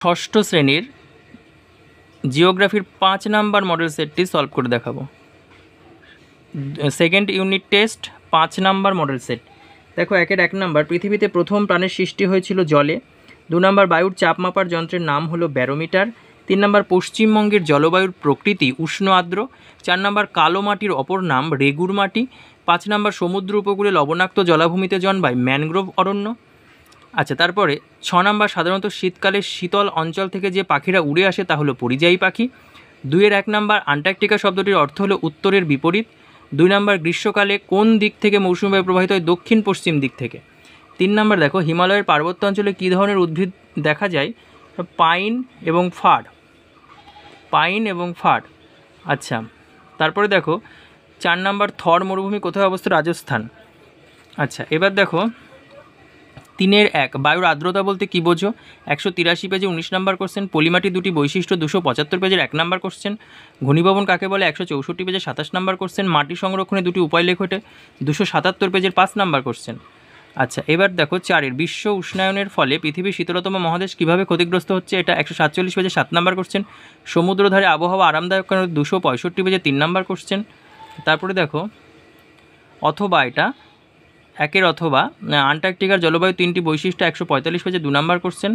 ষষ্ঠ শ্রেণীর জিওগ্রাফির 5 number model সেটটি সলভ করে দেখাবো। Second unit test 5 number model set. দেখো 1 নাম্বার, পৃথিবীতে প্রথম প্রাণের সৃষ্টি হয়েছিল জলে। 2 নাম্বার, বায়ুর চাপ মাপার যন্ত্রের নাম হলো ব্যারোমিটার। 3 নাম্বার, পশ্চিমবঙ্গের জলবায়ুর প্রকৃতি উষ্ণ আর্দ্র। 4 নাম্বার, কালো মাটির অপর নাম রেগুর মাটি। 5 নাম্বার, সমুদ্র উপকূলে লবণাক্ত জলাভূমিতে জন্মায় ম্যানগ্রোভ অরণ্য। আচ্ছা, তারপরে 6 নাম্বার, সাধারণত শীতকালে শীতল অঞ্চল থেকে যে পাখিরা উড়ে আসে তা হলো পরিযায়ী পাখি। 2-1 নাম্বার, আন্টার্কটিকা শব্দটির অর্থ হলো উত্তরের বিপরীত। 2 নাম্বার, গ্রীষ্মকালে কোন দিক থেকে মৌসুমী বায়ু প্রবাহিত হয়? দক্ষিণ পশ্চিম দিক থেকে। 3 নাম্বার, দেখো হিমালয়ের পার্বত্য অঞ্চলে কী ধরনের উদ্ভিদ দেখা যায়? পাইন এবং ফার। পাইন এবং ফার। আচ্ছা, তারপরে দেখো 4 নাম্বার, থর মরুভূমি কোথায় অবস্থিত? রাজস্থান। আচ্ছা, এবার দেখো 3-1, বায়ুর আর্দ্রতা বলতে কী বোঝো? 183 পেজে 19 নাম্বার কোশ্চেন। পলিমাটির দুটি বৈশিষ্ট্য 275 পেজের 1 নাম্বার কোশ্চেন। ঘনীভবন কাকে বলে? 164 পেজে 27 নাম্বার কোশ্চেন। মাটি সংরক্ষণে দুটি উপায় লেখো, 277 পেজের 5 নাম্বার কোশ্চেন। আচ্ছা, এবার দেখো 4 বিশ্ব উষ্ণায়নের ফলে পৃথিবীর শীতলতম মহাদেশ কীভাবে ক্ষতিগ্রস্ত হচ্ছে? এটা 147 পেজে 7 নাম্বার কোশ্চেন। সমুদ্রধারে আবহাওয়া আরামদায়ক কারণে 265 পেজে 3 নাম্বার কোশ্চেন। তারপরে দেখো অথবা এটা 1 অথবা আন্টার্কটিকার জলবায়ু 3টি বৈশিষ্ট্য 145 পেজে 2 নাম্বার কোশ্চেন।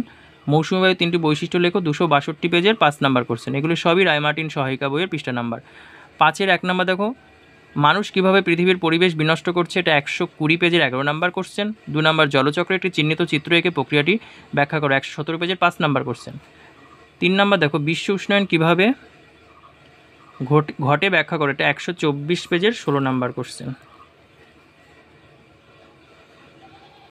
মৌসুমী বায়ু 3টি বৈশিষ্ট্য লেখো 262 পেজের 5 নাম্বার কোশ্চেন। এগুলো সবই রায় মার্টিন সহায়িকা বইয়ের পৃষ্ঠা নাম্বার। 5-1 নাম্বার, দেখো মানুষ কীভাবে পৃথিবীর পরিবেশ বিনষ্ট করছে? এটা 120 পেজের 11 নাম্বার কোশ্চেন। 2 নাম্বার, জলচক্রে একটি চিহ্নিত চিত্র এঁকে প্রক্রিয়াটি ব্যাখ্যা করো, 117 পেজের 5 নাম্বার কোশ্চেন। 3 নাম্বার, দেখো বিশ্ব উষ্ণায়ন কীভাবে ঘটে ব্যাখ্যা করো, এটা 124 পেজের 16 নাম্বার কোশ্চেন।